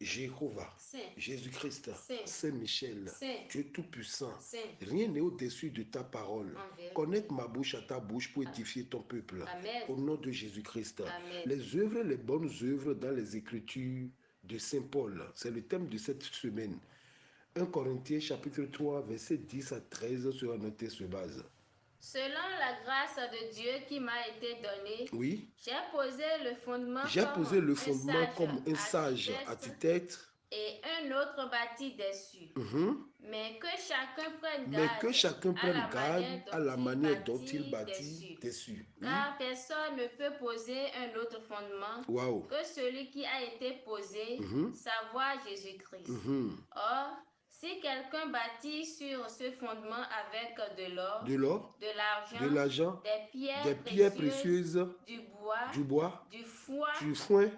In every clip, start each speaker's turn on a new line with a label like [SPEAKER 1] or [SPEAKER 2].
[SPEAKER 1] Jéhovah,
[SPEAKER 2] Saint,
[SPEAKER 1] Jésus-Christ,
[SPEAKER 2] Saint,
[SPEAKER 1] Saint-Michel,
[SPEAKER 2] Saint,
[SPEAKER 1] Dieu Tout-Puissant,
[SPEAKER 2] Saint,
[SPEAKER 1] rien n'est au-dessus de ta parole.
[SPEAKER 2] en vérité.
[SPEAKER 1] Connecte ma bouche à ta bouche pour édifier ton peuple.
[SPEAKER 2] Amen.
[SPEAKER 1] Au nom de Jésus-Christ.
[SPEAKER 2] Amen.
[SPEAKER 1] Les œuvres, les bonnes œuvres dans les Écritures de Saint Paul, c'est le thème de cette semaine. 1 Corinthiens chapitre 3, verset 10 à 13 sera noté sur base.
[SPEAKER 2] Selon la grâce de Dieu qui m'a été donnée,
[SPEAKER 1] Oui,
[SPEAKER 2] j'ai posé le fondement
[SPEAKER 1] j'ai
[SPEAKER 2] comme
[SPEAKER 1] posé le
[SPEAKER 2] un
[SPEAKER 1] fondement
[SPEAKER 2] sage
[SPEAKER 1] comme un sage architecte,
[SPEAKER 2] et un autre bâtit dessus. Mais que chacun prenne
[SPEAKER 1] mais que
[SPEAKER 2] garde
[SPEAKER 1] chacun prenne garde à la manière dont il
[SPEAKER 2] bâtit
[SPEAKER 1] bâtit dessus.
[SPEAKER 2] Car personne ne peut poser un autre fondement
[SPEAKER 1] Waouh.
[SPEAKER 2] que celui qui a été posé, savoir Jésus-Christ. Or, si quelqu'un bâtit sur ce fondement avec de l'or,
[SPEAKER 1] de l'argent,
[SPEAKER 2] des
[SPEAKER 1] des
[SPEAKER 2] pierres
[SPEAKER 1] pierres précieuses,
[SPEAKER 2] du bois,
[SPEAKER 1] du
[SPEAKER 2] du
[SPEAKER 1] foin,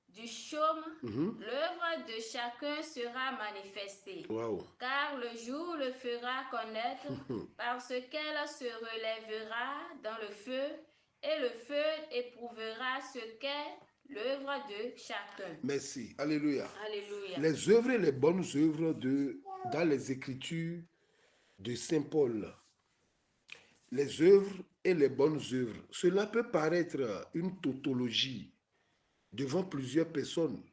[SPEAKER 2] du chaume, l'œuvre de chacun sera manifestée.
[SPEAKER 1] Waouh.
[SPEAKER 2] Car le jour le fera connaître parce qu'elle se relèvera dans le feu et le feu éprouvera ce qu'est l'œuvre de chacun.
[SPEAKER 1] Merci. Alléluia.
[SPEAKER 2] Alléluia.
[SPEAKER 1] Les œuvres et les bonnes œuvres dans les Écritures de Saint Paul. Les œuvres et les bonnes œuvres. Cela peut paraître une tautologie devant plusieurs personnes.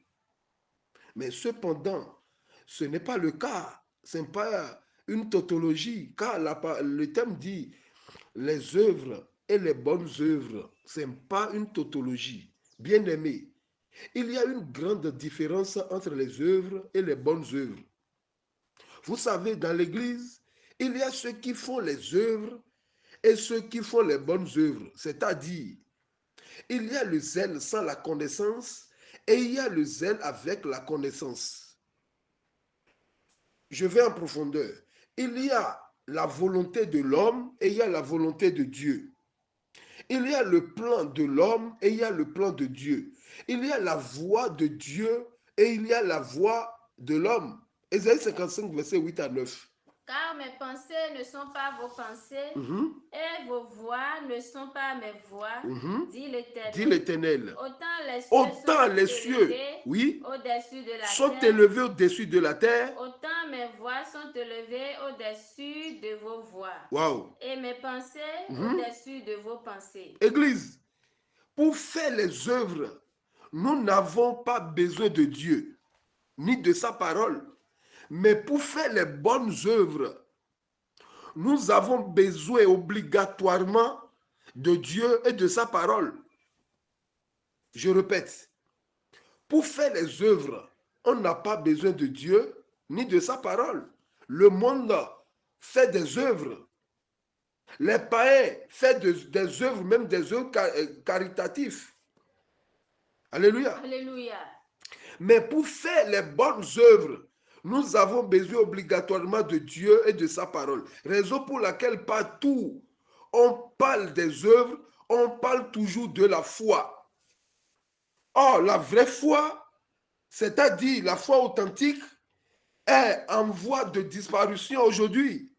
[SPEAKER 1] Mais cependant, ce n'est pas le cas. Ce n'est pas une tautologie, car le thème dit les œuvres et les bonnes œuvres. Ce n'est pas une tautologie. Bien-aimé, il y a une grande différence entre les œuvres et les bonnes œuvres. Vous savez, dans l'Église, il y a ceux qui font les œuvres et ceux qui font les bonnes œuvres. C'est-à-dire, il y a le zèle sans la connaissance et il y a le zèle avec la connaissance. Je vais en profondeur. Il y a la volonté de l'homme et il y a la volonté de Dieu. Il y a le plan de l'homme et il y a le plan de Dieu. Il y a la voie de Dieu et il y a la voie de l'homme. Ésaïe 55, verset 8 à 9.
[SPEAKER 2] Car mes pensées ne sont pas vos pensées, et vos voix ne sont pas mes voix, dit l'Éternel.
[SPEAKER 1] Autant les cieux, oui, sont élevés au-dessus de la terre.
[SPEAKER 2] Autant mes voix sont élevées au-dessus de vos voix.
[SPEAKER 1] Wow.
[SPEAKER 2] Et mes pensées au-dessus de vos pensées.
[SPEAKER 1] Église, pour faire les œuvres, nous n'avons pas besoin de Dieu, ni de sa parole. Mais pour faire les bonnes œuvres, nous avons besoin obligatoirement de Dieu et de sa parole. Je répète, pour faire les œuvres, on n'a pas besoin de Dieu ni de sa parole. Le monde fait des œuvres. Les païens font des œuvres, même des œuvres caritatives. Alléluia.
[SPEAKER 2] Alléluia.
[SPEAKER 1] Mais pour faire les bonnes œuvres, nous avons besoin obligatoirement de Dieu et de sa parole. Raison pour laquelle partout on parle des œuvres, on parle toujours de la foi. Or, la vraie foi, c'est-à-dire la foi authentique, est en voie de disparition aujourd'hui.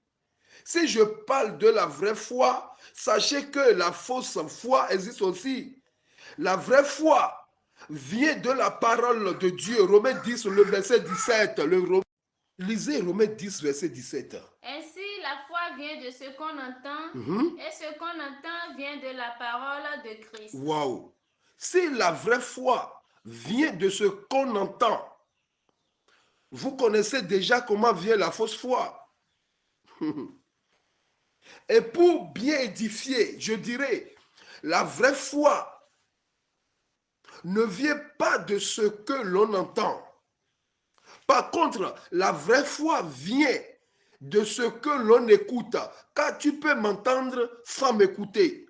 [SPEAKER 1] Si je parle de la vraie foi, sachez que la fausse foi existe aussi. La vraie foi vient de la parole de Dieu. Romains 10, le verset 17. Lisez Romains 10, verset 17.
[SPEAKER 2] Ainsi, la foi vient de ce qu'on entend, et ce qu'on entend vient de la parole de Christ.
[SPEAKER 1] Waouh! Si la vraie foi vient de ce qu'on entend, vous connaissez déjà comment vient la fausse foi. Et pour bien édifier, je dirais, la vraie foi ne vient pas de ce que l'on entend. Par contre, la vraie foi vient de ce que l'on écoute, car tu peux m'entendre sans m'écouter.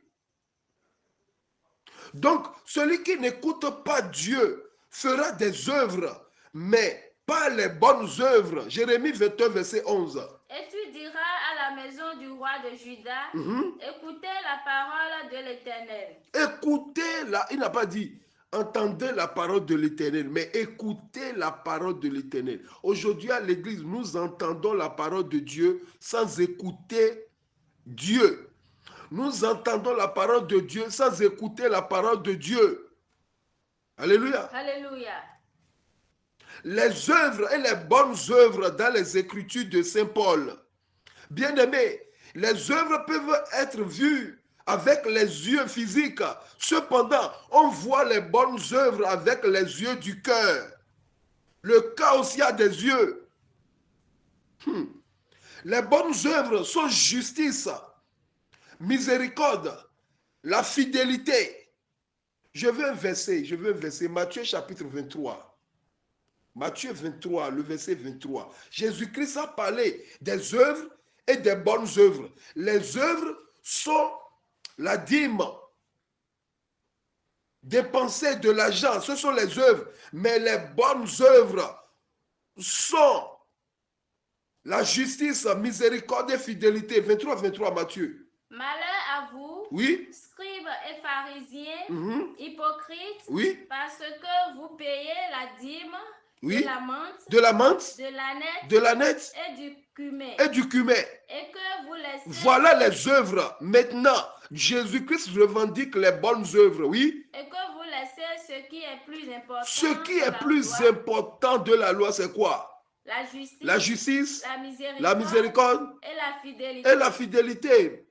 [SPEAKER 1] Donc, celui qui n'écoute pas Dieu fera des œuvres, mais pas les bonnes œuvres. Jérémie 21, verset 11.
[SPEAKER 2] Et tu diras à la maison du roi de Juda, écoutez la parole de l'Éternel.
[SPEAKER 1] Écoutez-la, il n'a pas dit entendez la parole de l'Éternel, mais écoutez la parole de l'Éternel. Aujourd'hui à l'église, nous entendons la parole de Dieu sans écouter Dieu. Nous entendons la parole de Dieu sans écouter la parole de Dieu. Alléluia.
[SPEAKER 2] Alléluia.
[SPEAKER 1] les œuvres et les bonnes œuvres dans les Écritures de Saint Paul. Bien-aimés, les œuvres peuvent être vues avec les yeux physiques. Cependant, on voit les bonnes œuvres avec les yeux du cœur. Le cœur aussi a des yeux. Les bonnes œuvres sont justice, miséricorde, la fidélité. Je veux un verset, Matthieu chapitre 23. Matthieu 23, le verset 23. Jésus-Christ a parlé des œuvres et des bonnes œuvres. Les œuvres sont la dîme, dépenser de l'argent, ce sont les œuvres. Mais les bonnes œuvres sont la justice, miséricorde et fidélité. 23, Matthieu.
[SPEAKER 2] Malheur à vous,
[SPEAKER 1] oui,
[SPEAKER 2] scribes et pharisiens, hypocrites,
[SPEAKER 1] oui,
[SPEAKER 2] parce que vous payez la dîme,
[SPEAKER 1] oui,
[SPEAKER 2] de la menthe,
[SPEAKER 1] de l'ânesse
[SPEAKER 2] et du cumin.
[SPEAKER 1] Et
[SPEAKER 2] que vous laissez.
[SPEAKER 1] Voilà les œuvres. Maintenant, Jésus-Christ revendique les bonnes œuvres, oui.
[SPEAKER 2] Et que vous laissez ce qui est plus important.
[SPEAKER 1] Ce qui est plus important de la loi, c'est quoi? La justice, la miséricorde et la fidélité.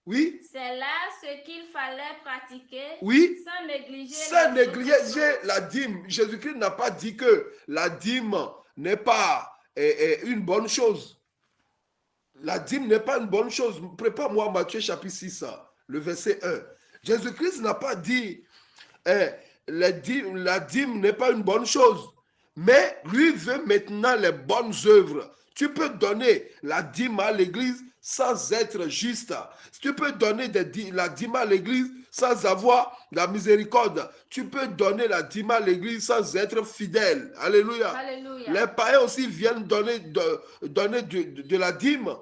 [SPEAKER 1] Oui.
[SPEAKER 2] C'est là ce qu'il fallait pratiquer,
[SPEAKER 1] oui,
[SPEAKER 2] sans négliger
[SPEAKER 1] la dîme. Jésus-Christ n'a pas dit que la dîme n'est pas une bonne chose. La dîme n'est pas une bonne chose. Prépare-moi Matthieu chapitre 6, le verset 1. Jésus-Christ n'a pas dit la dîme n'est pas une bonne chose. Mais lui veut maintenant les bonnes œuvres. Tu peux donner la dîme à l'église sans être juste. Tu peux donner la dîme à l'église sans avoir la miséricorde. Tu peux donner la dîme à l'église sans être fidèle. Alléluia.
[SPEAKER 2] Alléluia.
[SPEAKER 1] Les païens aussi viennent donner de la dîme.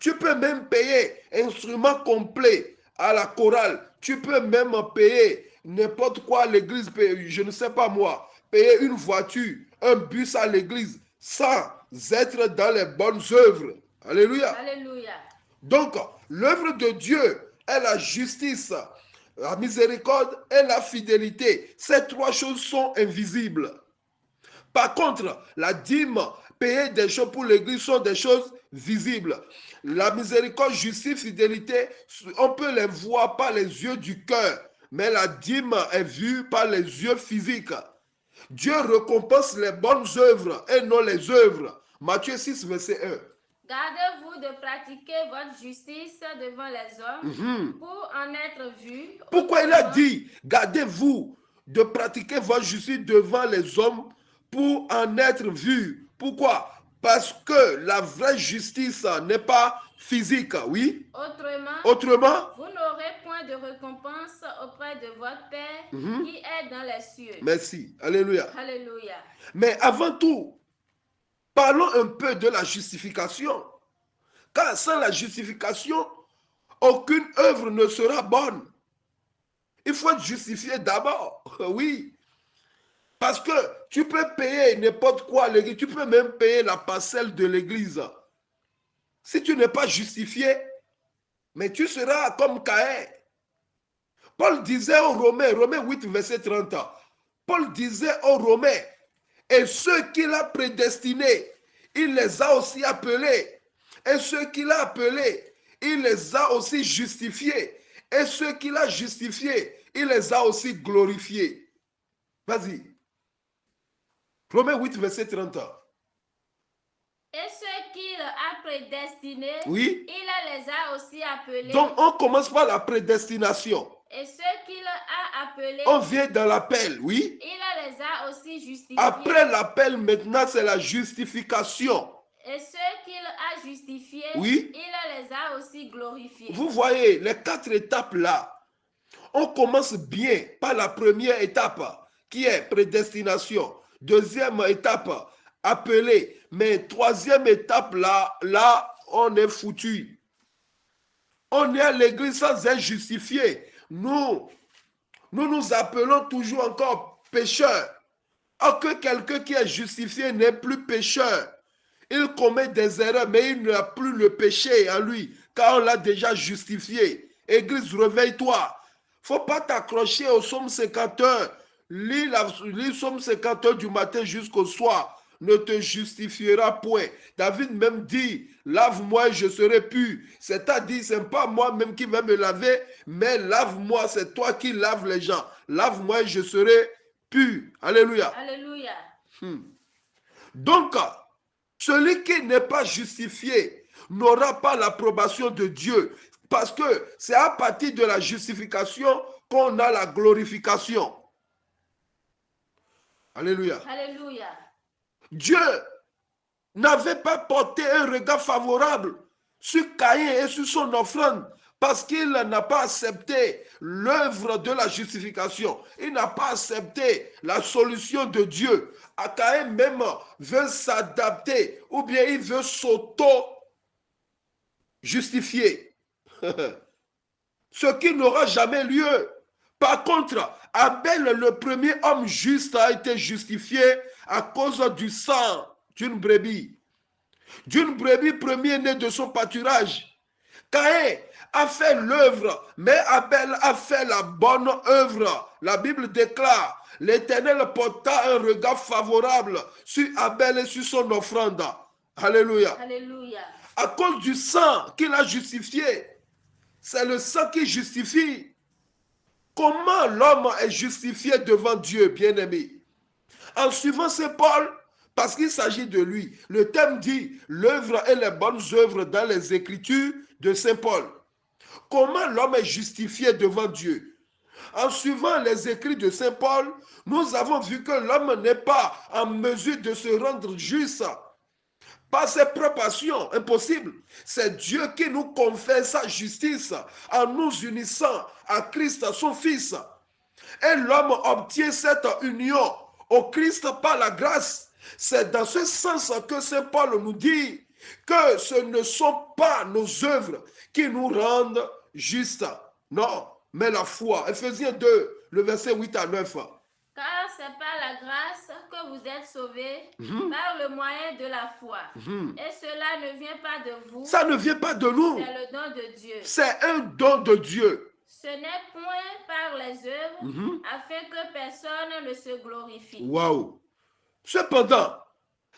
[SPEAKER 1] Tu peux même payer instrument complet à la chorale. Tu peux même payer n'importe quoi à l'église, je ne sais pas moi, payer une voiture, un bus à l'église, sans être dans les bonnes œuvres. Alléluia.
[SPEAKER 2] Alléluia.
[SPEAKER 1] Donc, l'œuvre de Dieu est la justice, la miséricorde et la fidélité. Ces trois choses sont invisibles. Par contre, la dîme, payer des choses pour l'église sont des choses visibles. La miséricorde, justice, fidélité, on peut les voir par les yeux du cœur, mais la dîme est vue par les yeux physiques. Dieu récompense les bonnes œuvres et non les œuvres. Matthieu 6, verset 1.
[SPEAKER 2] Gardez-vous de pratiquer votre justice devant les hommes pour en être vu.
[SPEAKER 1] Pourquoi il a dit, gardez-vous de pratiquer votre justice devant les hommes pour en être vu? Pourquoi? Parce que la vraie justice n'est pas physique, oui?
[SPEAKER 2] Autrement, vous n'aurez point de récompense auprès de votre Père qui est dans les cieux.
[SPEAKER 1] Merci. Alléluia.
[SPEAKER 2] Alléluia.
[SPEAKER 1] Mais avant tout, parlons un peu de la justification. Car sans la justification, aucune œuvre ne sera bonne. Il faut être justifié d'abord, oui. Parce que tu peux payer n'importe quoi à l'église, tu peux même payer la parcelle de l'église. Si tu n'es pas justifié, mais tu seras comme Caïn. Paul disait aux Romains, Romains 8, verset 30, Paul disait aux Romains, et ceux qu'il a prédestinés, il les a aussi appelés. Et ceux qu'il a appelés, il les a aussi justifiés. Et ceux qu'il a justifiés, il les a aussi glorifiés. Vas-y. Romains 8, verset 30.
[SPEAKER 2] Et ceux qu'il a prédestinés,
[SPEAKER 1] oui,
[SPEAKER 2] il les a aussi appelés.
[SPEAKER 1] Donc, on commence par la prédestination.
[SPEAKER 2] Et ceux qu'il a appelés,
[SPEAKER 1] on vient dans l'appel, oui.
[SPEAKER 2] Il les a aussi justifiés.
[SPEAKER 1] Après l'appel, maintenant, c'est la justification.
[SPEAKER 2] Et ceux qu'il a justifiés,
[SPEAKER 1] oui,
[SPEAKER 2] il les a aussi glorifiés.
[SPEAKER 1] Vous voyez, les 4 étapes là, on commence bien par la première étape, qui est prédestination. Deuxième étape, appelé. Mais troisième étape, là, on est foutu. On est à l'église sans être justifié. Nous nous appelons toujours encore pécheurs. Or que quelqu'un qui est justifié n'est plus pécheur. Il commet des erreurs, mais il n'a plus le péché en lui, car on l'a déjà justifié. Église, réveille-toi. Il ne faut pas t'accrocher au psaume 51. lis Somme 50 du matin jusqu'au soir, ne te justifiera point. David même dit, lave-moi et je serai pur. C'est-à-dire, ce n'est pas moi-même qui vais me laver, mais lave-moi, c'est toi qui laves les gens. Lave-moi et je serai pur. Alléluia.
[SPEAKER 2] Alléluia.
[SPEAKER 1] Donc, celui qui n'est pas justifié n'aura pas l'approbation de Dieu. Parce que c'est à partir de la justification qu'on a la glorification. Alléluia.
[SPEAKER 2] Alléluia.
[SPEAKER 1] Dieu n'avait pas porté un regard favorable sur Caïn et sur son offrande parce qu'il n'a pas accepté l'œuvre de la justification. Il n'a pas accepté la solution de Dieu. Caïn même veut s'adapter ou bien il veut s'auto-justifier. Ce qui n'aura jamais lieu. Par contre, Abel, le premier homme juste, a été justifié à cause du sang d'une brebis. D'une brebis premier-né de son pâturage. Caïn a fait l'œuvre, mais Abel a fait la bonne œuvre. La Bible déclare, l'Éternel porta un regard favorable sur Abel et sur son offrande. Alléluia.
[SPEAKER 2] Alléluia.
[SPEAKER 1] À cause du sang qu'il a justifié. C'est le sang qui justifie. Comment l'homme est justifié devant Dieu, bien-aimé? En suivant Saint Paul, parce qu'il s'agit de lui. Le thème dit l'œuvre et les bonnes œuvres dans les Écritures de Saint Paul. Comment l'homme est justifié devant Dieu? En suivant les écrits de Saint Paul, nous avons vu que l'homme n'est pas en mesure de se rendre juste par ses propres actions, impossible. C'est Dieu qui nous confère sa justice en nous unissant à Christ, son Fils. Et l'homme obtient cette union au Christ par la grâce. C'est dans ce sens que Saint Paul nous dit que ce ne sont pas nos œuvres qui nous rendent justes. Non, mais la foi. Ephésiens 2, le verset 8 à 9.
[SPEAKER 2] Car c'est par la grâce que vous êtes sauvés, par le moyen de la foi. Et cela ne vient pas de vous.
[SPEAKER 1] Ça ne vient pas de nous.
[SPEAKER 2] C'est le don de Dieu.
[SPEAKER 1] C'est un don de Dieu.
[SPEAKER 2] Ce n'est point par les œuvres, afin que personne ne se glorifie.
[SPEAKER 1] Waouh! Cependant,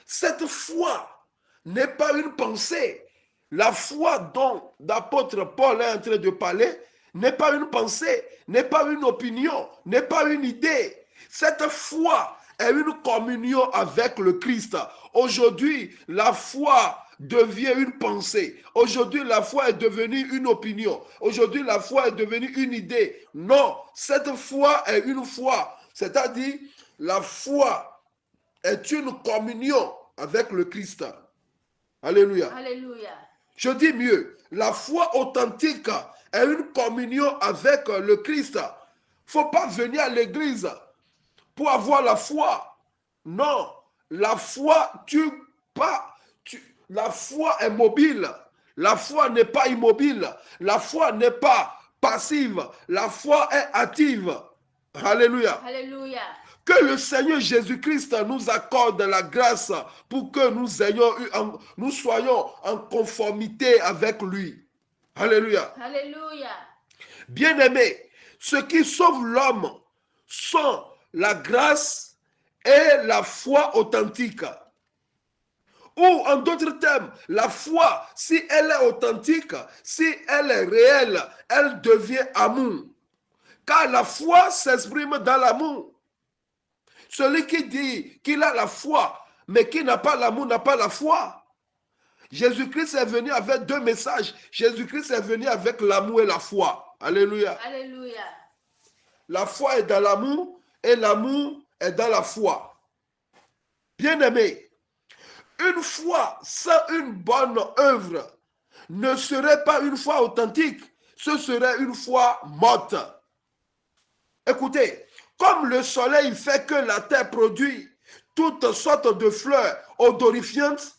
[SPEAKER 1] cette foi n'est pas une pensée. La foi dont l'apôtre Paul est en train de parler n'est pas une pensée, n'est pas une opinion, n'est pas une idée. Cette foi est une communion avec le Christ. Aujourd'hui, la foi devient une pensée. Aujourd'hui, la foi est devenue une opinion. Aujourd'hui, la foi est devenue une idée. Non, cette foi est une foi. C'est-à-dire, la foi est une communion avec le Christ. Alléluia.
[SPEAKER 2] Alléluia.
[SPEAKER 1] Je dis mieux, la foi authentique est une communion avec le Christ. Il ne faut pas venir à l'église pour avoir la foi. Non, la foi, la foi est mobile. La foi n'est pas immobile. La foi n'est pas passive. La foi est active. Alléluia.
[SPEAKER 2] Alléluia.
[SPEAKER 1] Que le Seigneur Jésus-Christ nous accorde la grâce pour que nous soyons en conformité avec lui. Alléluia.
[SPEAKER 2] Alléluia.
[SPEAKER 1] Bien-aimés, ce qui sauve l'homme sont la grâce et la foi authentique. Ou en d'autres termes, la foi, si elle est authentique, si elle est réelle, elle devient amour. Car la foi s'exprime dans l'amour. Celui qui dit qu'il a la foi, mais qui n'a pas l'amour, n'a pas la foi. Jésus-Christ est venu avec deux messages. Jésus-Christ est venu avec l'amour et la foi. Alléluia.
[SPEAKER 2] Alléluia.
[SPEAKER 1] La foi est dans l'amour et l'amour est dans la foi. Bien-aimé, une foi sans une bonne œuvre ne serait pas une foi authentique. Ce serait une foi morte. Écoutez, comme le soleil fait que la terre produit toutes sortes de fleurs odorifiantes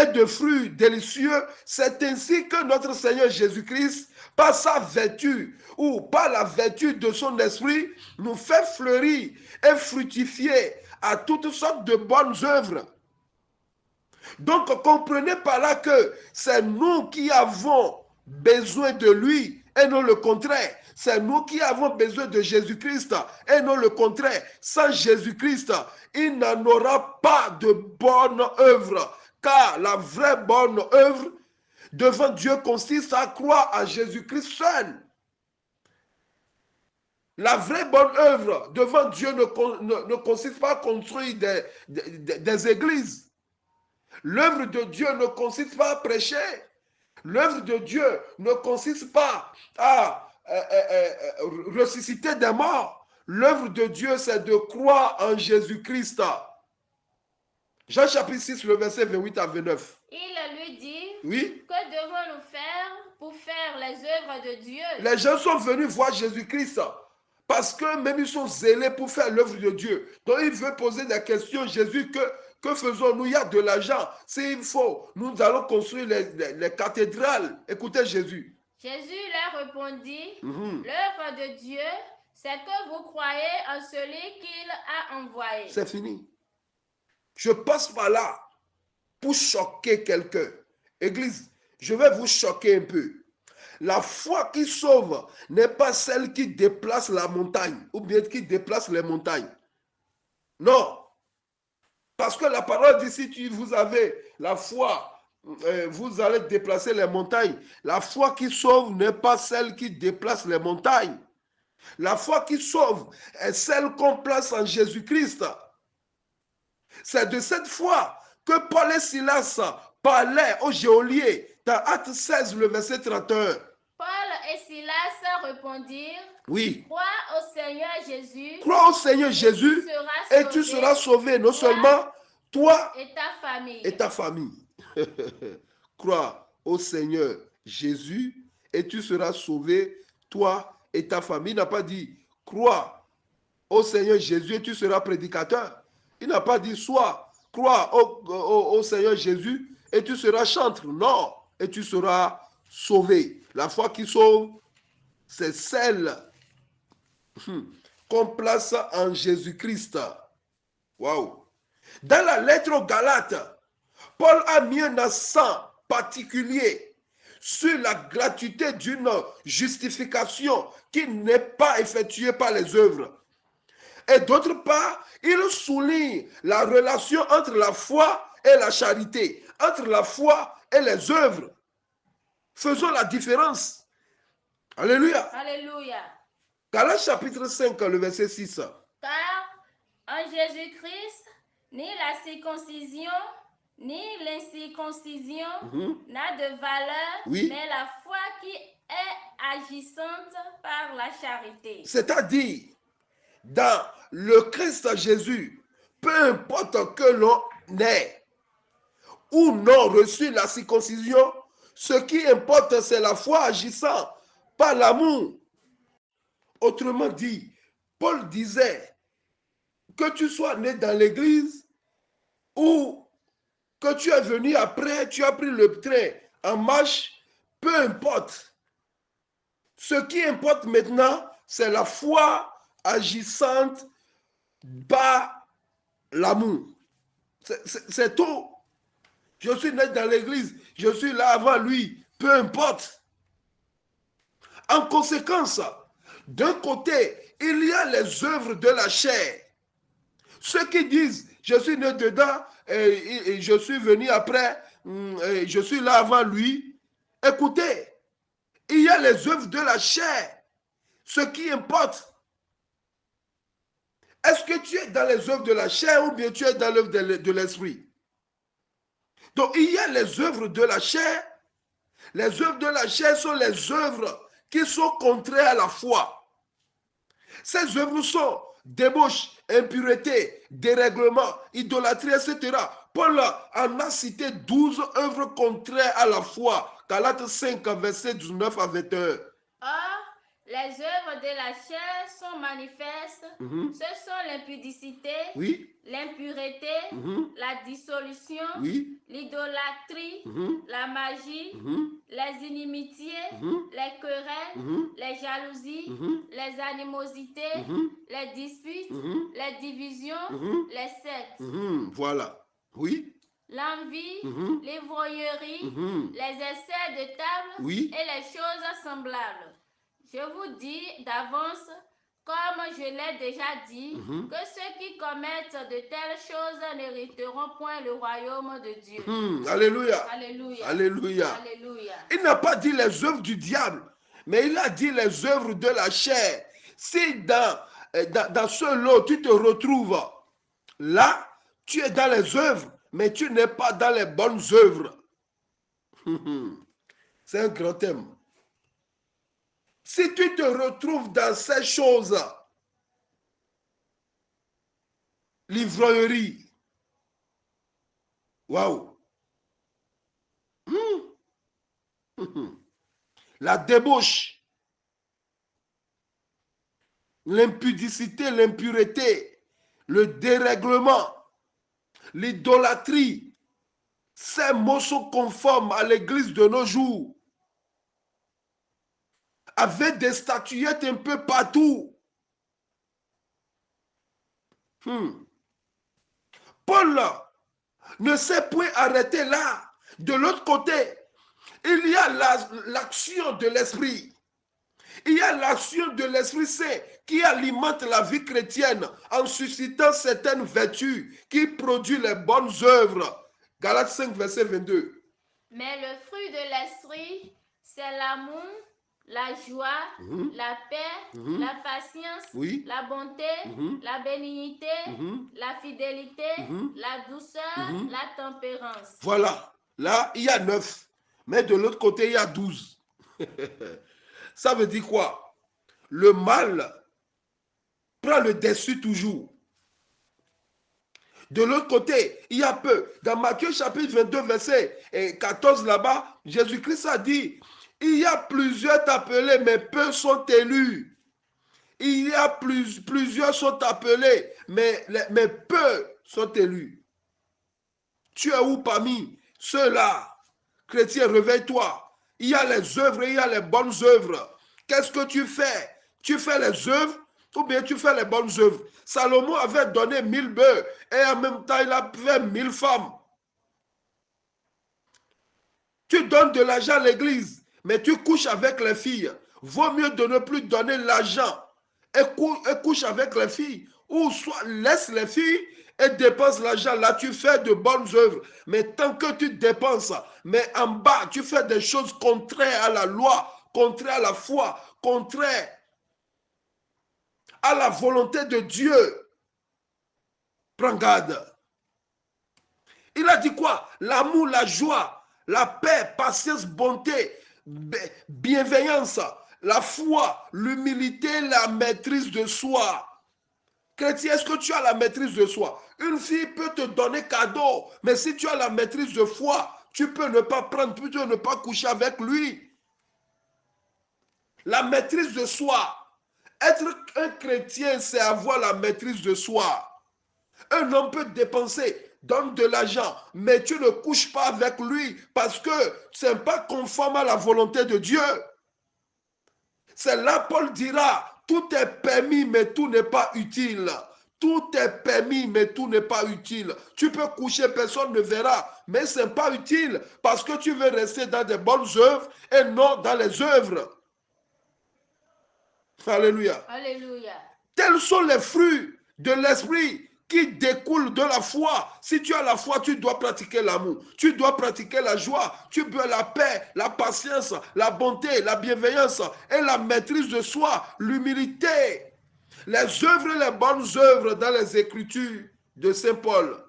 [SPEAKER 1] et de fruits délicieux, c'est ainsi que notre Seigneur Jésus-Christ, par sa vertu ou par la vertu de son esprit, nous fait fleurir et fructifier à toutes sortes de bonnes œuvres. Donc, comprenez par là que c'est nous qui avons besoin de lui et non le contraire. C'est nous qui avons besoin de Jésus-Christ et non le contraire. Sans Jésus-Christ, il n'en aura pas de bonne œuvre. Car la vraie bonne œuvre devant Dieu consiste à croire à Jésus-Christ seul. La vraie bonne œuvre devant Dieu ne consiste pas à construire des églises. L'œuvre de Dieu ne consiste pas à prêcher. L'œuvre de Dieu ne consiste pas à ressusciter des morts. L'œuvre de Dieu, c'est de croire en Jésus-Christ. Jean chapitre 6, le verset 28 à 29.
[SPEAKER 2] Il lui dit,
[SPEAKER 1] oui,
[SPEAKER 2] que devons-nous faire pour faire les œuvres de Dieu?
[SPEAKER 1] Les gens sont venus voir Jésus-Christ parce que même ils sont zélés pour faire l'œuvre de Dieu. Donc il veut poser des questions. Jésus, que faisons-nous? Il y a de l'argent. S'il faut, nous allons construire les cathédrales. Écoutez Jésus.
[SPEAKER 2] Jésus leur répondit, l'œuvre de Dieu, c'est que vous croyez en celui qu'il a envoyé.
[SPEAKER 1] C'est fini. Je passe par là pour choquer quelqu'un. Église, je vais vous choquer un peu. La foi qui sauve n'est pas celle qui déplace la montagne ou bien qui déplace les montagnes. Non. Parce que la parole dit, si vous avez la foi, vous allez déplacer les montagnes. La foi qui sauve n'est pas celle qui déplace les montagnes. La foi qui sauve est celle qu'on place en Jésus-Christ. C'est de cette foi que Paul et Silas parlaient aux geôliers dans Actes 16, le verset 31.
[SPEAKER 2] Paul et Silas répondirent,
[SPEAKER 1] oui,
[SPEAKER 2] crois au Seigneur Jésus,
[SPEAKER 1] crois au Seigneur Jésus et tu seras sauvé, non seulement toi et ta famille. Crois au Seigneur Jésus et tu seras sauvé, toi et ta famille. Il n'a pas dit crois au Seigneur Jésus et tu seras prédicateur. Il n'a pas dit soit crois au Seigneur Jésus et tu seras chantre. Non, et tu seras sauvé. La foi qui sauve, c'est celle qu'on place en Jésus-Christ. Waouh! Dans la lettre aux Galates, Paul a mis un accent particulier sur la gratuité d'une justification qui n'est pas effectuée par les œuvres. Et d'autre part, il souligne la relation entre la foi et la charité, entre la foi et les œuvres. Faisons la différence. Alléluia.
[SPEAKER 2] Alléluia.
[SPEAKER 1] Galates chapitre 5, le verset 6.
[SPEAKER 2] Car en Jésus-Christ, ni la circoncision, ni l'incirconcision n'a de valeur, mais la foi qui est agissante par la charité.
[SPEAKER 1] C'est-à-dire, dans le Christ Jésus, peu importe que l'on ait ou non reçu la circoncision, ce qui importe, c'est la foi agissant par l'amour. Autrement dit, Paul disait que tu sois né dans l'église ou que tu es venu après, tu as pris le train en marche, peu importe. Ce qui importe maintenant, c'est la foi agissante par l'amour. C'est tout. Je suis né dans l'église, je suis là avant lui, peu importe. En conséquence, d'un côté, il y a les œuvres de la chair. Ceux qui disent, je suis né dedans et je suis venu après, et je suis là avant lui. Écoutez, il y a les œuvres de la chair. Ce qui importe, est-ce que tu es dans les œuvres de la chair ou bien tu es dans l'œuvre de l'esprit? Donc, il y a les œuvres de la chair. Les œuvres de la chair sont les œuvres qui sont contraires à la foi. Ces œuvres sont débauche, impureté, dérèglement, idolâtrie, etc. Paul en a cité 12 œuvres contraires à la foi. Galates 5, verset 19 à 21.
[SPEAKER 2] Or, les œuvres de la chair sont manifestes. Ce sont l'impudicité, l'impureté, la dissolution, l'idolâtrie, la magie, les inimitiés, les querelles, les jalousies, les animosités, les disputes, les divisions, les sectes.
[SPEAKER 1] Voilà. Oui.
[SPEAKER 2] L'envie, l'ivrognerie, les essais de table et les choses semblables. Je vous dis d'avance, comme je l'ai déjà dit, que ceux qui commettent de telles choses n'hériteront point le royaume de Dieu.
[SPEAKER 1] Alléluia.
[SPEAKER 2] Alléluia.
[SPEAKER 1] Alléluia.
[SPEAKER 2] Alléluia.
[SPEAKER 1] Il n'a pas dit les œuvres du diable, mais il a dit les œuvres de la chair. Si dans ce lot, tu te retrouves là, tu es dans les œuvres, mais tu n'es pas dans les bonnes œuvres. C'est un grand thème. Si tu te retrouves dans ces choses, l'ivrognerie, waouh, la débauche, l'impudicité, l'impureté, le dérèglement, l'idolâtrie, ces mots sont conformes à l'église de nos jours. Avec des statuettes un peu partout. Paul ne s'est point arrêté là. De l'autre côté, il y a l'action de l'esprit. Il y a l'action de l'Esprit Saint qui alimente la vie chrétienne en suscitant certaines vertus qui produisent les bonnes œuvres. Galates 5, verset 22.
[SPEAKER 2] Mais le fruit de l'esprit, c'est l'amour, la joie, la paix, la patience, la bonté, la bénignité, la fidélité, la douceur, la tempérance.
[SPEAKER 1] Voilà. Là, il y a 9. Mais de l'autre côté, il y a 12. Ça veut dire quoi? Le mal prend le dessus toujours. De l'autre côté, il y a peu. Dans Matthieu chapitre 22, verset 14, là-bas, Jésus-Christ a dit, il y a plusieurs appelés, mais peu sont élus. Il y a plusieurs sont appelés, mais peu sont élus. Tu es où parmi ceux-là? Chrétien, réveille-toi. Il y a les œuvres et il y a les bonnes œuvres. Qu'est-ce que tu fais? Tu fais les œuvres ou bien tu fais les bonnes œuvres? Salomon avait donné 1000 bœufs et en même temps il a fait 1000 femmes. Tu donnes de l'argent à l'église, mais tu couches avec les filles. Vaut mieux de ne plus donner l'argent et couche avec les filles. Ou soit laisse les filles et dépense l'argent. Là, tu fais de bonnes œuvres. Mais tant que tu dépenses, mais en bas, tu fais des choses contraires à la loi, contraires à la foi, contraires à la volonté de Dieu. Prends garde. Il a dit quoi? L'amour, la joie, la paix, patience, bonté, bienveillance, la foi, l'humilité, la maîtrise de soi. Chrétien, est-ce que tu as la maîtrise de soi? Une fille peut te donner cadeau, mais si tu as la maîtrise de foi, tu peux ne pas prendre, tu peux ne pas coucher avec lui. La maîtrise de soi. Être un chrétien, c'est avoir la maîtrise de soi. Un homme peut dépenser, donne de l'argent, mais tu ne couches pas avec lui parce que ce n'est pas conforme à la volonté de Dieu. C'est là Paul dira, tout est permis, mais tout n'est pas utile. Tout est permis, mais tout n'est pas utile. Tu peux coucher, personne ne verra, mais ce n'est pas utile parce que tu veux rester dans des bonnes œuvres et non dans les œuvres. Alléluia.
[SPEAKER 2] Alléluia.
[SPEAKER 1] Tels sont les fruits de l'esprit qui découlent de la foi. Si tu as la foi, tu dois pratiquer l'amour. Tu dois pratiquer la joie. Tu dois la paix, la patience, la bonté, la bienveillance et la maîtrise de soi, l'humilité. Les œuvres et les bonnes œuvres dans les Écritures de Saint Paul.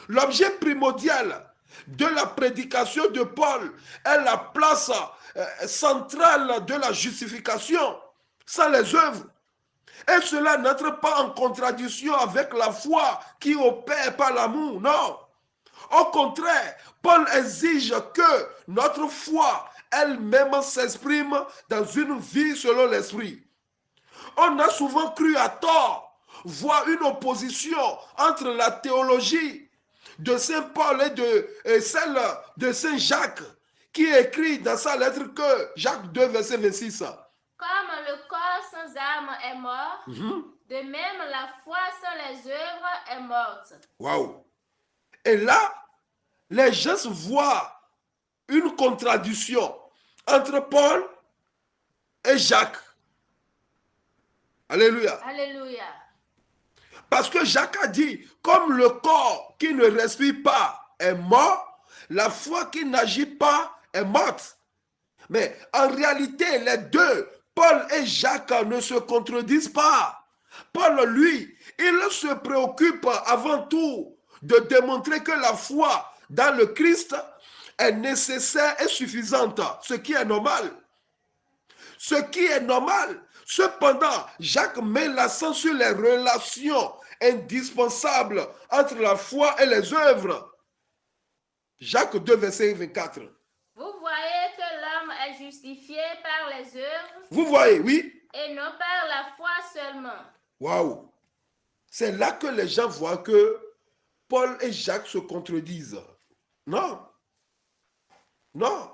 [SPEAKER 1] L'objet primordial de la prédication de Paul est la place centrale de la justification. Sans les œuvres. Et cela n'entre pas en contradiction avec la foi qui opère par l'amour, non. Au contraire, Paul exige que notre foi elle-même s'exprime dans une vie selon l'esprit. On a souvent cru à tort voir une opposition entre la théologie de Saint Paul et celle de Saint Jacques, qui écrit dans sa lettre que Jacques 2, verset 26.
[SPEAKER 2] Comme le corps sans âme est mort, de même la foi sans les œuvres est morte.
[SPEAKER 1] Waouh! Et là, les gens voient une contradiction entre Paul et Jacques. Alléluia.
[SPEAKER 2] Alléluia.
[SPEAKER 1] Parce que Jacques a dit, comme le corps qui ne respire pas est mort, la foi qui n'agit pas est morte. Mais en réalité, les deux, Paul et Jacques, ne se contredisent pas. Paul, lui, il se préoccupe avant tout de démontrer que la foi dans le Christ est nécessaire et suffisante, ce qui est normal. Ce qui est normal. Cependant, Jacques met l'accent sur les relations indispensables entre la foi et les œuvres. Jacques 2, verset 24.
[SPEAKER 2] Vous voyez que l'homme est justifié par les œuvres.
[SPEAKER 1] Vous voyez, oui.
[SPEAKER 2] Et non par la foi seulement.
[SPEAKER 1] Waouh. C'est là que les gens voient que Paul et Jacques se contredisent. Non. Non.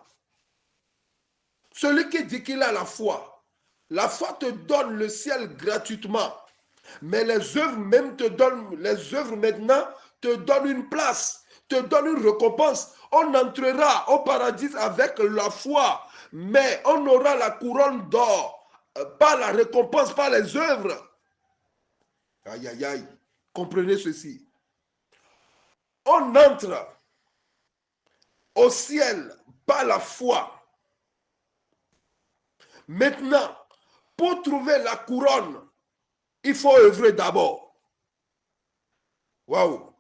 [SPEAKER 1] Celui qui dit qu'il a la foi te donne le ciel gratuitement. Mais les œuvres même les œuvres maintenant te donnent une place, te donnent une récompense. On entrera au paradis avec la foi, mais on aura la couronne d'or, pas la récompense, pas les œuvres. Aïe, aïe, aïe. Comprenez ceci. On entre au ciel par la foi. Maintenant, pour trouver la couronne, il faut œuvrer d'abord. Waouh.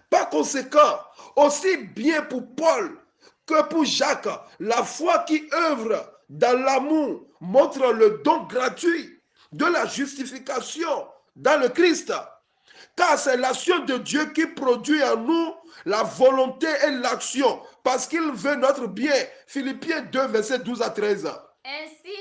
[SPEAKER 1] Par conséquent, aussi bien pour Paul que pour Jacques, la foi qui œuvre dans l'amour montre le don gratuit de la justification dans le Christ. Car c'est l'action de Dieu qui produit en nous la volonté et l'action, parce qu'il veut notre bien. Philippiens 2, verset 12 à 13.
[SPEAKER 2] Ainsi,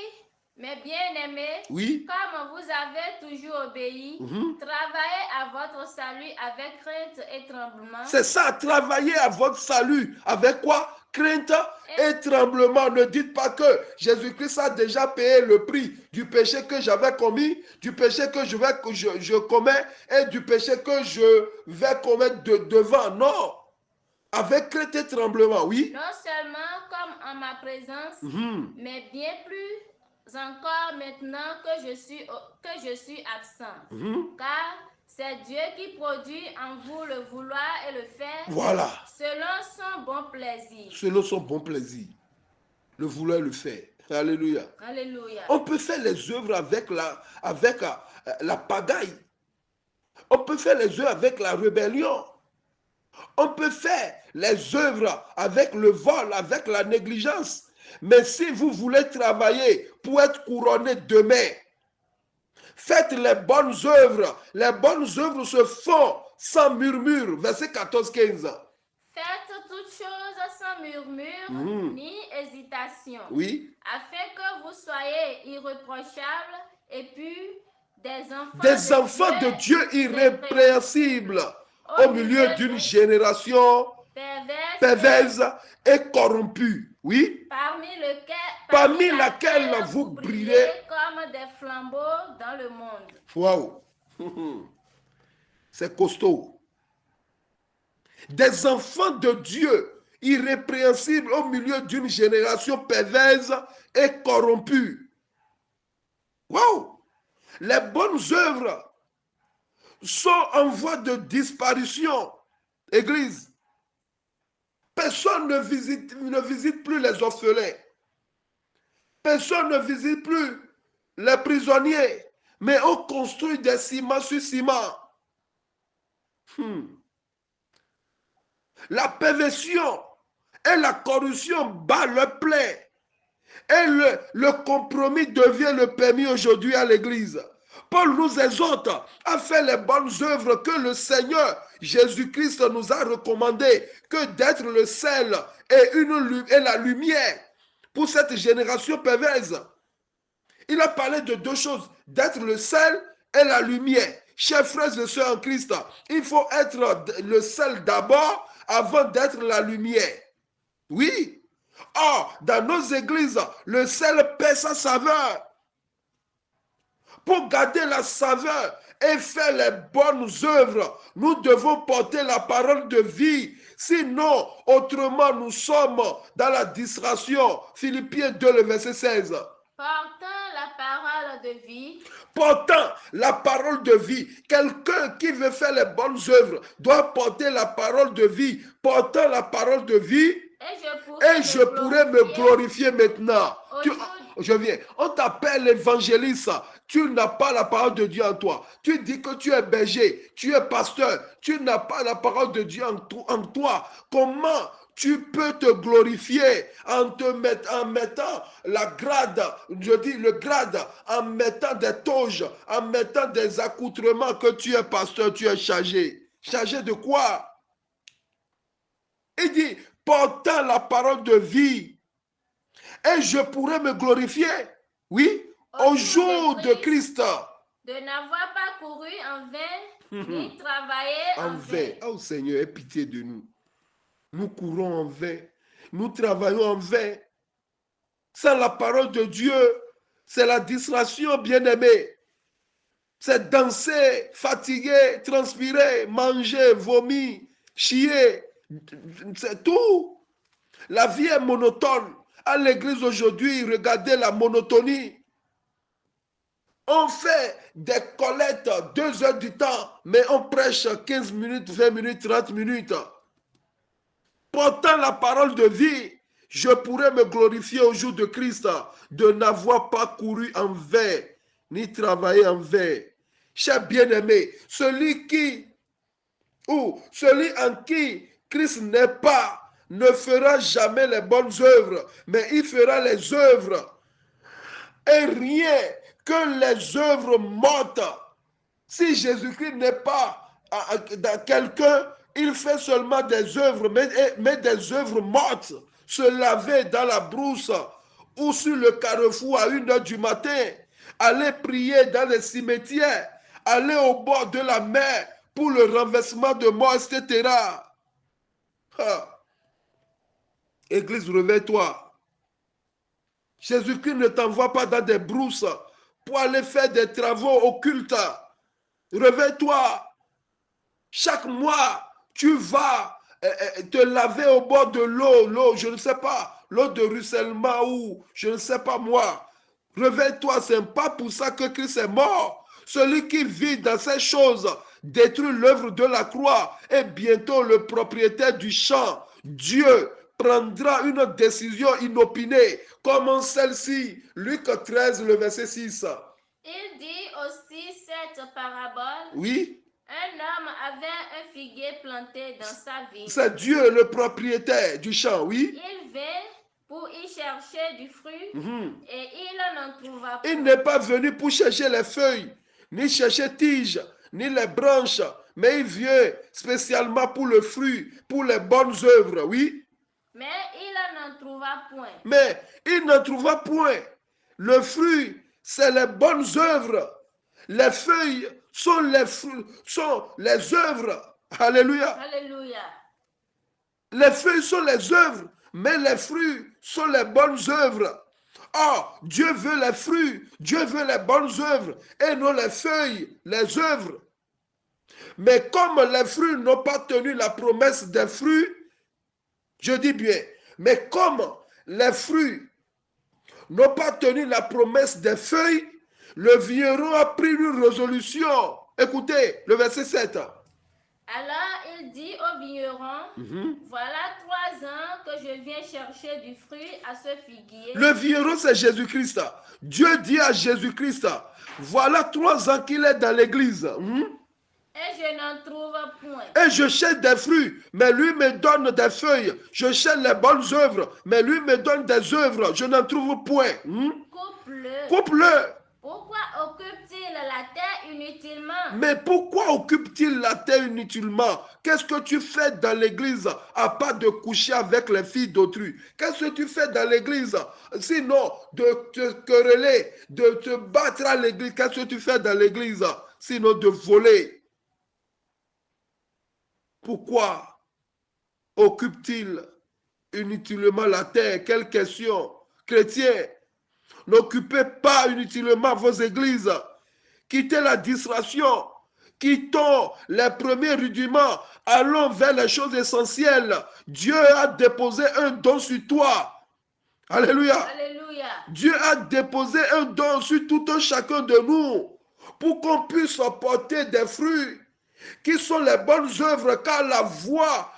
[SPEAKER 2] mes bien-aimés,
[SPEAKER 1] oui,
[SPEAKER 2] comme vous avez toujours obéi, travaillez à votre salut avec crainte et tremblement.
[SPEAKER 1] C'est ça, travaillez à votre salut. Avec quoi? Crainte et tremblement. Ne dites pas que Jésus-Christ a déjà payé le prix du péché que j'avais commis, du péché que je commets et du péché que je vais commettre devant. Non. Avec crainte et tremblement, oui.
[SPEAKER 2] Non seulement comme en ma présence, mais bien plus encore maintenant que je suis absent. Car c'est Dieu qui produit en vous le vouloir et le faire.
[SPEAKER 1] Voilà.
[SPEAKER 2] Selon son bon plaisir.
[SPEAKER 1] Selon son bon plaisir. Le vouloir et le faire. Alléluia.
[SPEAKER 2] Alléluia.
[SPEAKER 1] On peut faire les œuvres avec la pagaille. On peut faire les œuvres avec la rébellion. On peut faire les œuvres avec le vol, avec la négligence. Mais si vous voulez travailler pour être couronné demain, faites les bonnes œuvres. Les bonnes œuvres se font sans murmure. Verset 14-15.
[SPEAKER 2] Faites toutes choses sans murmure ni hésitation.
[SPEAKER 1] Oui.
[SPEAKER 2] Afin que vous soyez irréprochables et puis
[SPEAKER 1] des enfants de Dieu irrépréhensibles au milieu d'une génération perverse et corrompue. Oui. Parmi laquelle vous brillez
[SPEAKER 2] comme des flambeaux dans le monde.
[SPEAKER 1] Waouh. C'est costaud. Des enfants de Dieu irrépréhensibles au milieu d'une génération perverse et corrompue. Waouh. Les bonnes œuvres sont en voie de disparition. Église. Personne ne visite plus les orphelins. Personne ne visite plus les prisonniers. Mais on construit des ciments sur ciment. La perversion et la corruption bat le plein. Et le compromis devient le permis aujourd'hui à l'église. Paul nous exhorte à faire les bonnes œuvres que le Seigneur Jésus-Christ nous a recommandées, que d'être le sel et la lumière pour cette génération perverse. Il a parlé de deux choses, d'être le sel et la lumière. Chers frères et sœurs en Christ, il faut être le sel d'abord avant d'être la lumière. Oui. Or, dans nos églises, le sel perd sa saveur. Pour garder la saveur et faire les bonnes œuvres, nous devons porter la parole de vie. Sinon, autrement, nous sommes dans la distraction. Philippiens 2, le verset 16.
[SPEAKER 2] Portant la parole de vie.
[SPEAKER 1] Portant la parole de vie. Quelqu'un qui veut faire les bonnes œuvres doit porter la parole de vie. Portant la parole de vie. Et je pourrais me glorifier maintenant. Je viens. On t'appelle l'évangéliste. Tu n'as pas la parole de Dieu en toi. Tu dis que tu es berger, tu es pasteur. Tu n'as pas la parole de Dieu en toi. Comment tu peux te glorifier en mettant la grade, je dis le grade, en mettant des toges, en mettant des accoutrements que tu es pasteur, tu es chargé. Chargé de quoi? Il dit, portant la parole de vie, et je pourrais me glorifier, oui, au jour de Christ.
[SPEAKER 2] De n'avoir pas couru en vain, ni travaillé en vain.
[SPEAKER 1] Oh Seigneur, aie pitié de nous. Nous courons en vain, nous travaillons en vain. Sans la parole de Dieu, c'est la distraction, bien-aimé. C'est danser, fatiguer, transpirer, manger, vomir, chier. C'est tout. La vie est monotone. À l'église aujourd'hui, regardez la monotonie. On fait des collectes 2 heures du temps, mais on prêche 15 minutes, 20 minutes, 30 minutes. Portant la parole de vie, je pourrais me glorifier au jour de Christ, de n'avoir pas couru en vain, ni travaillé en vain. Cher bien-aimé, celui en qui Christ n'est pas, ne fera jamais les bonnes œuvres, mais il fera les œuvres. Et rien que les œuvres mortes. Si Jésus-Christ n'est pas dans quelqu'un, il fait seulement des œuvres, mais des œuvres mortes. Se laver dans la brousse ou sur le carrefour à 1 heure du matin, aller prier dans les cimetières, aller au bord de la mer pour le renversement de mort, etc. Église, réveille-toi. Jésus-Christ ne t'envoie pas dans des brousses pour aller faire des travaux occultes. Réveille-toi. Chaque mois, tu vas te laver au bord de l'eau, je ne sais pas, l'eau de ruissellement ou je ne sais pas moi. Réveille-toi, ce n'est pas pour ça que Christ est mort. Celui qui vit dans ces choses détruit l'œuvre de la croix et bientôt le propriétaire du champ, Dieu, prendra une décision inopinée comme celle-ci. Luc 13, le verset 6.
[SPEAKER 2] Il dit aussi cette parabole.
[SPEAKER 1] Oui.
[SPEAKER 2] Un homme avait un figuier planté dans sa vigne.
[SPEAKER 1] C'est Dieu le propriétaire du champ, oui.
[SPEAKER 2] Il vint pour y chercher du fruit et il n'en trouva pas.
[SPEAKER 1] Il n'est pas venu pour chercher les feuilles, ni chercher tiges, ni les branches, mais il vient spécialement pour le fruit, pour les bonnes œuvres, oui.
[SPEAKER 2] Mais il n'en trouva point.
[SPEAKER 1] Mais il n'en trouva point. Le fruit, c'est les bonnes œuvres. Les feuilles sont les œuvres. Alléluia.
[SPEAKER 2] Alléluia.
[SPEAKER 1] Les feuilles sont les œuvres, mais les fruits sont les bonnes œuvres. Or, Dieu veut les fruits, Dieu veut les bonnes œuvres, et non les feuilles, les œuvres. Mais comme les fruits n'ont pas tenu la promesse des fruits, je dis bien, mais comme les fruits n'ont pas tenu la promesse des feuilles, le vigneron a pris une résolution. Écoutez, le verset 7.
[SPEAKER 2] Alors il dit au vigneron, voilà 3 ans que je viens chercher du fruit à ce figuier.
[SPEAKER 1] Le vigneron, c'est Jésus-Christ. Dieu dit à Jésus-Christ, voilà 3 ans qu'il est dans l'église.
[SPEAKER 2] Et je n'en trouve point.
[SPEAKER 1] Et je cherche des fruits, mais lui me donne des feuilles. Je cherche les bonnes œuvres, mais lui me donne des œuvres. Je n'en trouve point.
[SPEAKER 2] Coupe-le.
[SPEAKER 1] Coupe-le.
[SPEAKER 2] Pourquoi occupe-t-il la terre inutilement?
[SPEAKER 1] Mais pourquoi occupe-t-il la terre inutilement? Qu'est-ce que tu fais dans l'église à part de coucher avec les filles d'autrui? Qu'est-ce que tu fais dans l'église? Sinon, de te quereller, de te battre à l'église. Qu'est-ce que tu fais dans l'église? Sinon, de voler. Pourquoi occupe-t-il inutilement la terre? Quelle question? Chrétiens, n'occupez pas inutilement vos églises. Quittez la distraction. Quittons les premiers rudiments. Allons vers les choses essentielles. Dieu a déposé un don sur toi. Alléluia.
[SPEAKER 2] Alléluia.
[SPEAKER 1] Dieu a déposé un don sur tout un chacun de nous pour qu'on puisse porter des fruits qui sont les bonnes œuvres, car la voix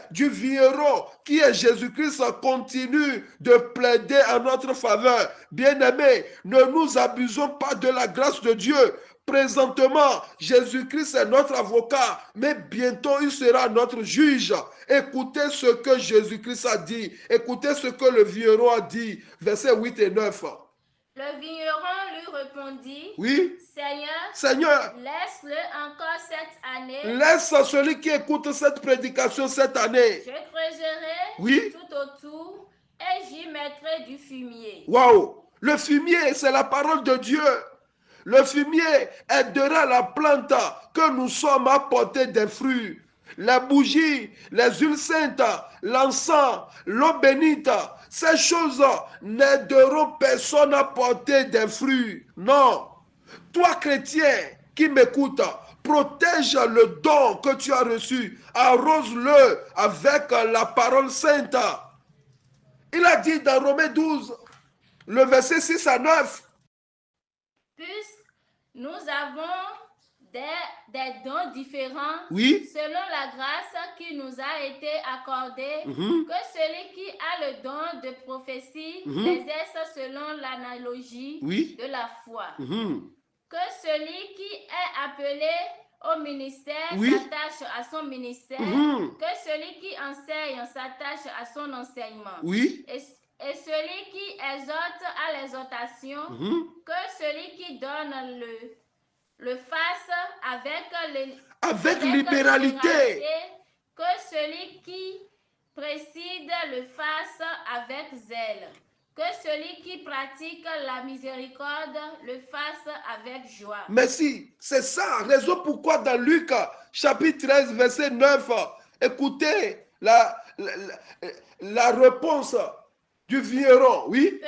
[SPEAKER 1] du vigneron qui est Jésus-Christ continue de plaider en notre faveur. Bien-aimés, ne nous abusons pas de la grâce de Dieu. Présentement, Jésus-Christ est notre avocat, mais bientôt il sera notre juge. Écoutez ce que Jésus-Christ a dit. Écoutez ce que le vigneron a dit. Versets 8 et 9.
[SPEAKER 2] Le vigneron lui répondit,
[SPEAKER 1] oui,
[SPEAKER 2] Seigneur, laisse-le encore cette année.
[SPEAKER 1] Laisse celui qui écoute cette prédication cette année.
[SPEAKER 2] Je creuserai
[SPEAKER 1] oui,
[SPEAKER 2] tout autour et j'y mettrai du fumier.
[SPEAKER 1] Waouh! Le fumier, c'est la parole de Dieu. Le fumier aidera la plante que nous sommes à porter des fruits. Les bougies, les huiles saintes, l'encens, l'eau bénite, ces choses n'aideront personne à porter des fruits. Non. Toi, chrétien, qui m'écoute, protège le don que tu as reçu. Arrose-le avec la parole sainte. Il a dit dans Romains 12, le verset 6 à 9.
[SPEAKER 2] Puisque nous avons des dons différents,
[SPEAKER 1] oui,
[SPEAKER 2] selon la grâce qui nous a été accordée, que celui qui a le don de prophétie l'exerce selon l'analogie de la foi. Que celui qui est appelé au ministère s'attache à son ministère, que celui qui enseigne s'attache à son enseignement. Et celui qui exhorte à l'exhortation, que celui qui donne le fasse avec libéralité, que celui qui préside le fasse avec zèle, que celui qui pratique la miséricorde le fasse avec joie.
[SPEAKER 1] Merci, c'est ça, raison pourquoi dans Luc chapitre 13 verset 9, écoutez la réponse du vigneron, oui.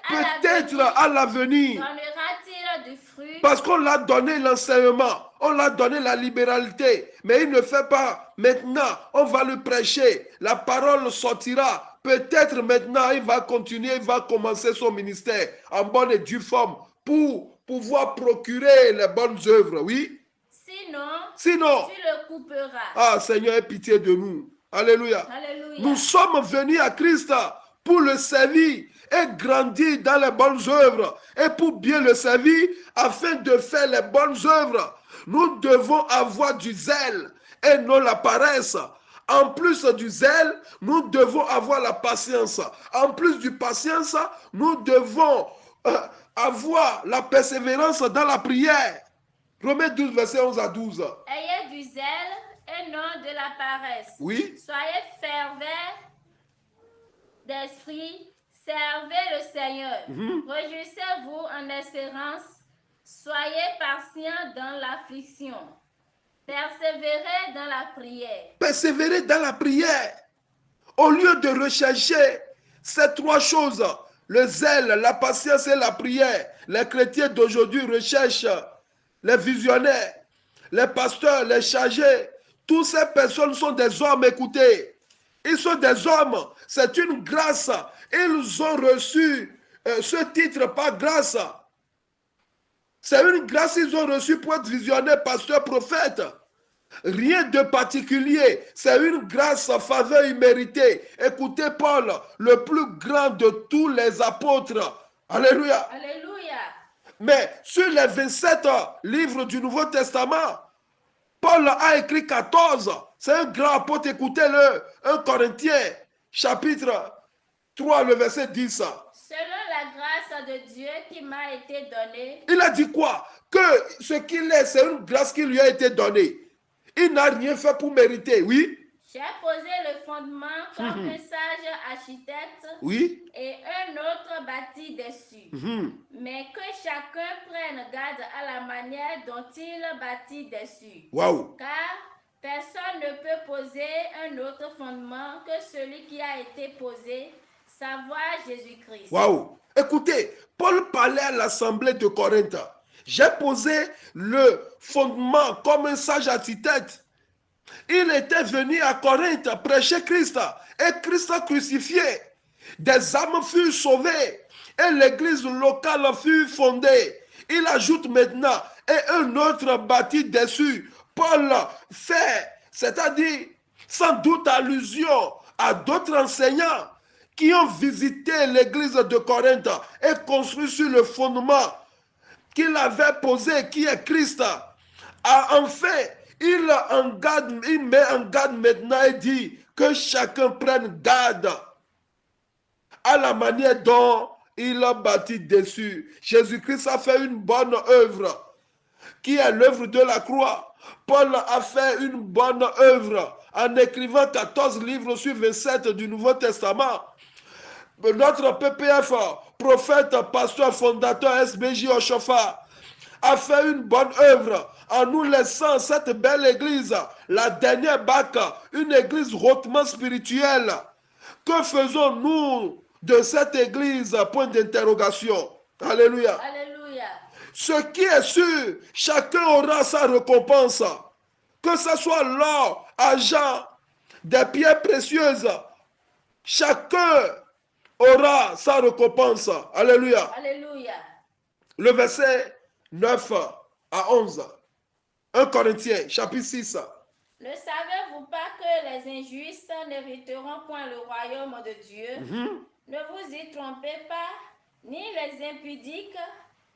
[SPEAKER 1] Peut-être à l'avenir,
[SPEAKER 2] donnera-t-il du fruit,
[SPEAKER 1] parce qu'on l'a donné l'enseignement, on l'a donné la libéralité, mais il ne fait pas. Maintenant, on va lui prêcher, la parole sortira. Peut-être maintenant, il va continuer, il va commencer son ministère en bonne et due forme pour pouvoir procurer les bonnes œuvres, oui.
[SPEAKER 2] Sinon, tu le couperas.
[SPEAKER 1] Ah, Seigneur, aie pitié de nous. Alléluia.
[SPEAKER 2] Alléluia.
[SPEAKER 1] Nous sommes venus à Christ pour le servir et grandir dans les bonnes œuvres. Et pour bien le servir, afin de faire les bonnes œuvres, nous devons avoir du zèle et non la paresse. En plus du zèle, nous devons avoir la patience. En plus du patience, nous devons avoir la persévérance dans la prière. Romains 12, verset 11 à 12.
[SPEAKER 2] Ayez du zèle et non de la paresse.
[SPEAKER 1] Oui.
[SPEAKER 2] Soyez fervents d'esprit, servez le Seigneur. Réjouissez-vous en espérance, soyez patients dans l'affliction. Persévérez dans la prière.
[SPEAKER 1] Persévérez dans la prière. Au lieu de rechercher ces trois choses, le zèle, la patience et la prière, les chrétiens d'aujourd'hui recherchent les visionnaires, les pasteurs, les chargés. Toutes ces personnes sont des hommes, écoutez. Ils sont des hommes. C'est une grâce. Ils ont reçu ce titre par grâce. C'est une grâce qu'ils ont reçue pour être visionnaires, pasteurs, prophètes. Rien de particulier. C'est une grâce, faveur imméritée. Écoutez Paul, le plus grand de tous les apôtres. Alléluia.
[SPEAKER 2] Alléluia.
[SPEAKER 1] Mais sur les 27 livres du Nouveau Testament, Paul a écrit 14. C'est un grand apôtre, écoutez-le. 1 Corinthiens, chapitre 3, le verset 10.
[SPEAKER 2] Selon la grâce de Dieu qui m'a été donnée.
[SPEAKER 1] Il a dit quoi? Que ce qu'il est, c'est une grâce qui lui a été donnée. Il n'a rien fait pour mériter, oui.
[SPEAKER 2] J'ai posé le fondement comme un sage architecte,
[SPEAKER 1] oui.
[SPEAKER 2] Et un autre bâtit dessus. Mais que chacun prenne garde à la manière dont il bâtit dessus.
[SPEAKER 1] Wow.
[SPEAKER 2] Car personne ne peut poser un autre fondement que celui qui a été posé, savoir Jésus-Christ.
[SPEAKER 1] Wow. Écoutez, Paul parlait à l'assemblée de Corinthe. J'ai posé le fondement comme un sage architecte. Il était venu à Corinthe prêcher Christ et Christ crucifié. Des âmes furent sauvées et l'église locale fut fondée. Il ajoute maintenant, et un autre bâti dessus. Paul fait, c'est-à-dire sans doute allusion à d'autres enseignants qui ont visité l'église de Corinthe et construit sur le fondement qu'il avait posé, qui est Christ. Enfin, il met en garde maintenant et dit que chacun prenne garde à la manière dont il a bâti dessus. Jésus-Christ a fait une bonne œuvre, qui est l'œuvre de la croix. Paul a fait une bonne œuvre en écrivant 14 livres sur 27 du Nouveau Testament. Notre PPF, prophète, pasteur, fondateur, SBJ Oshofa, a fait une bonne œuvre en nous laissant cette belle église, la dernière BAC, une église hautement spirituelle. Que faisons-nous de cette église? Point d'interrogation. Alléluia.
[SPEAKER 2] Alléluia.
[SPEAKER 1] Ce qui est sûr, chacun aura sa récompense. Que ce soit l'or, argent, des pierres précieuses. Chacun aura sa récompense. Alléluia.
[SPEAKER 2] Alléluia.
[SPEAKER 1] Le verset 9 à 11. 1 Corinthiens, chapitre 6.
[SPEAKER 2] Ne savez-vous pas que les injustes n'hériteront point le royaume de Dieu? Ne vous y trompez pas, ni les impudiques,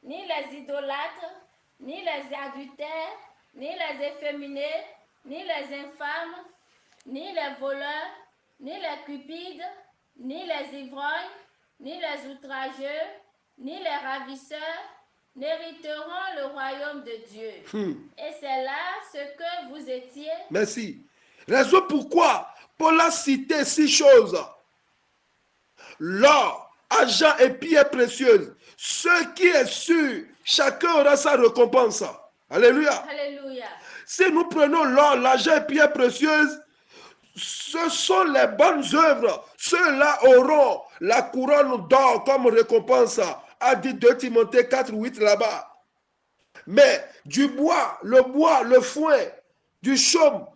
[SPEAKER 2] ni les idolâtres, ni les adultères, ni les efféminés, ni les infâmes, ni les voleurs, ni les cupides, ni les ivrognes, ni les outrageux, ni les ravisseurs n'hériteront le royaume de Dieu. Et c'est là ce que vous étiez.
[SPEAKER 1] Merci. Raison pourquoi Paul a cité 6 choses. L'or, argent et pierres précieuses. Ce qui est sûr, chacun aura sa récompense. Alléluia.
[SPEAKER 2] Alléluia.
[SPEAKER 1] Si nous prenons l'or, l'argent et pierres précieuses, ce sont les bonnes œuvres. Ceux-là auront la couronne d'or comme récompense, a dit 2 Timothée 4, 8 là-bas. Mais du bois, le foin, du chaume,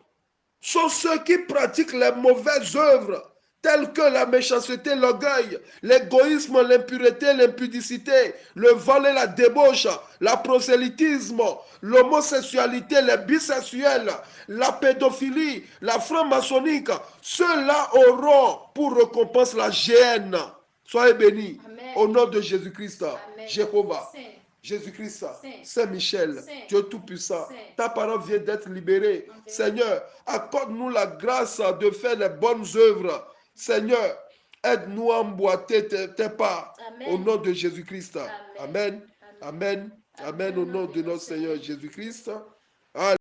[SPEAKER 1] sont ceux qui pratiquent les mauvaises œuvres, telles que la méchanceté, l'orgueil, l'égoïsme, l'impureté, l'impudicité, le vol et la débauche, la prosélytisme, l'homosexualité, les bisexuels, la pédophilie, la franc-maçonnique. Ceux-là auront pour récompense la géhenne. Soyez bénis.
[SPEAKER 2] Amen.
[SPEAKER 1] Au nom de Jésus-Christ,
[SPEAKER 2] Amen.
[SPEAKER 1] Jéhovah.
[SPEAKER 2] Saint.
[SPEAKER 1] Jésus-Christ,
[SPEAKER 2] Saint.
[SPEAKER 1] Saint-Michel,
[SPEAKER 2] Saint.
[SPEAKER 1] Dieu Tout-Puissant,
[SPEAKER 2] Saint.
[SPEAKER 1] ta parole vient d'être libérée.
[SPEAKER 2] Amen.
[SPEAKER 1] Seigneur, accorde-nous la grâce de faire les bonnes œuvres. Seigneur, aide-nous à emboîter tes pas.
[SPEAKER 2] Amen.
[SPEAKER 1] Au nom de Jésus-Christ.
[SPEAKER 2] Amen.
[SPEAKER 1] Amen. Amen. Amen. Au nom de notre Seigneur Jésus-Christ.